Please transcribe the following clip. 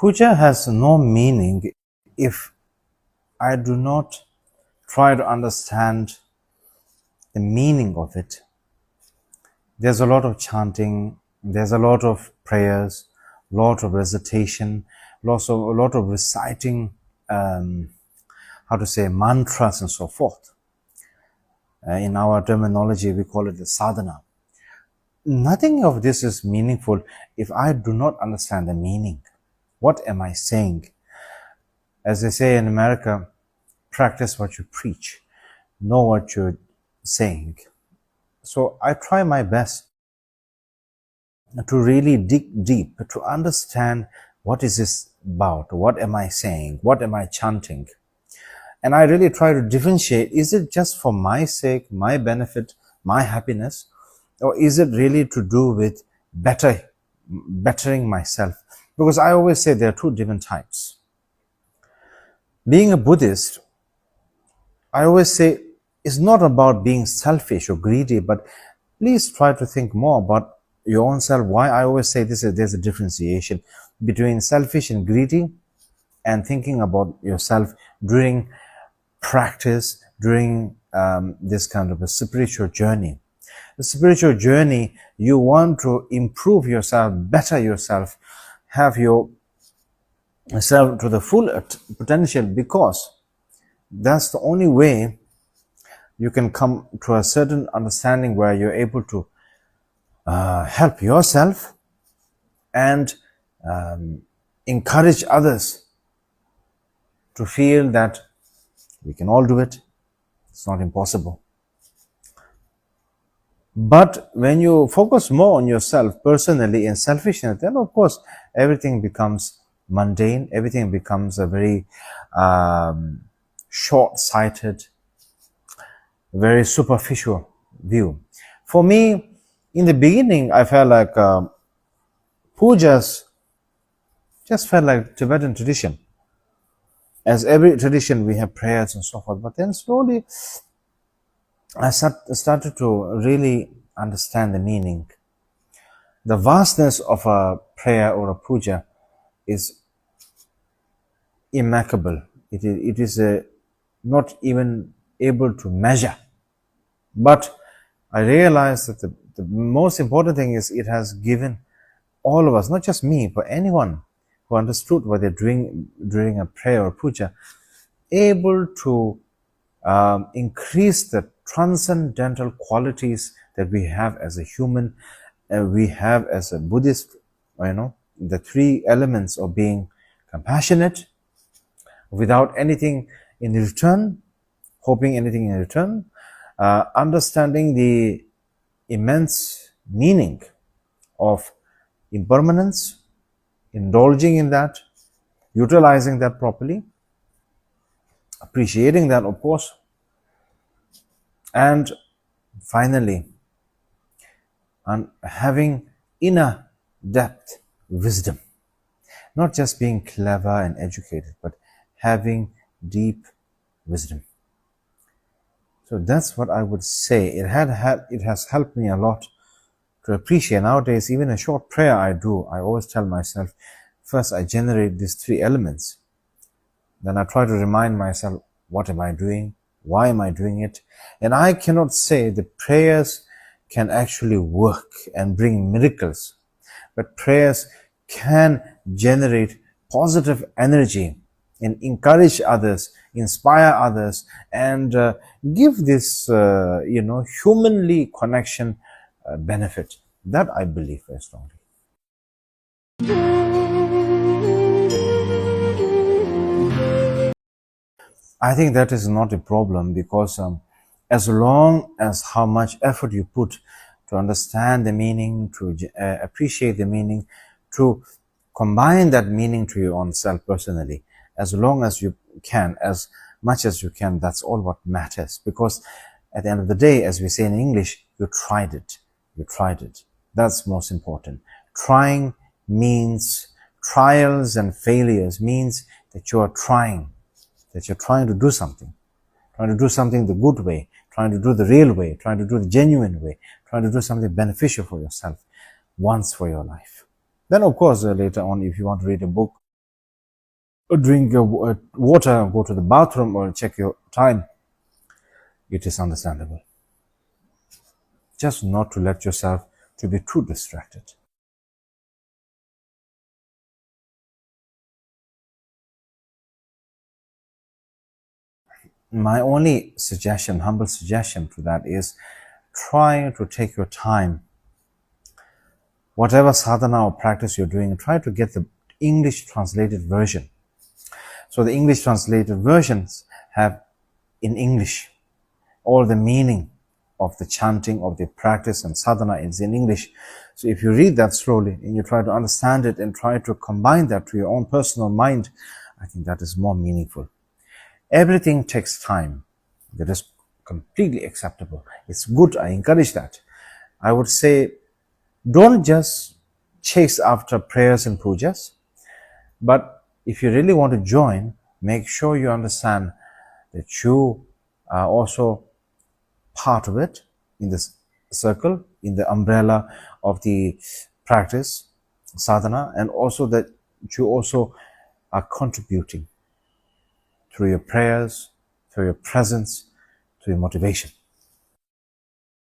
Puja has no meaning if I do not try to understand the meaning of it. There's a lot of chanting, there's a lot of prayers, a lot of recitation, a lot of reciting, mantras and so forth. In our terminology, we call it the sadhana. Nothing of this is meaningful if I do not understand the meaning. What am I saying? As they say in America, practice what you preach, know what you're saying. So I try my best to really dig deep, to understand what is this about, what am I saying, what am I chanting. And I really try to differentiate, is it just for my sake, my benefit, my happiness, or is it really to do with bettering myself? Because I always say there are two different types. Being a Buddhist, I always say it's not about being selfish or greedy, but please try to think more about your own self. Why I always say this is there's a differentiation between selfish and greedy and thinking about yourself during practice, during this kind of a spiritual journey. The spiritual journey, you want to improve yourself, better yourself, have yourself to the full potential, because that's the only way you can come to a certain understanding where you're able to help yourself and encourage others to feel that we can all do it. It's not impossible. But when you focus more on yourself personally and selfishness, then of course everything becomes mundane, everything becomes a very short-sighted, very superficial view. For me, in the beginning, I felt like pujas just felt like Tibetan tradition. As every tradition, we have prayers and so forth. But then slowly, I started to really understand the meaning. The vastness of a prayer or a puja is immeasurable. It is not even able to measure. But I realized that the most important thing is it has given all of us, not just me, but anyone who understood what they're doing during a prayer or puja, able to increase the transcendental qualities that we have as a human, we have as a Buddhist, the three elements of being compassionate, without anything in return, hoping anything in return, understanding the immense meaning of impermanence, indulging in that, utilizing that properly, appreciating that, of course, and finally, having inner depth wisdom. Not just being clever and educated, but having deep wisdom. So that's what I would say. It has helped me a lot to appreciate. Nowadays, even a short prayer I always tell myself, first I generate these three elements. Then I try to remind myself, what am I doing? Why am I doing it? And I cannot say that prayers can actually work and bring miracles, but prayers can generate positive energy and encourage others, inspire others, and give this, humanly connection benefit. That I believe very strongly. I think that is not a problem, because as long as how much effort you put to understand the meaning, to appreciate the meaning, to combine that meaning to your own self personally, as long as you can, as much as you can, that's all what matters. Because at the end of the day, as we say in English, you tried it. You tried it. That's most important. Trying means, trials and failures means that you are trying, that you're trying to do something the good way, trying to do the real way, trying to do the genuine way, trying to do something beneficial for yourself once for your life. Then, of course, later on, if you want to read a book drink water, go to the bathroom, or check your time, it is understandable. Just not to let yourself to be too distracted. My only suggestion, humble suggestion to that is try to take your time. Whatever sadhana or practice you're doing, try to get the English translated version. So the English translated versions have in English all the meaning of the chanting, of the practice and sadhana is in English. So if you read that slowly and you try to understand it and try to combine that to your own personal mind, I think that is more meaningful. Everything takes time. That is completely acceptable. It's good. I encourage that. I would say don't just chase after prayers and pujas, but if you really want to join, make sure you understand that you are also part of it in this circle, in the umbrella of the practice, sadhana, and also that you also are contributing through your prayers, through your presence, through your motivation.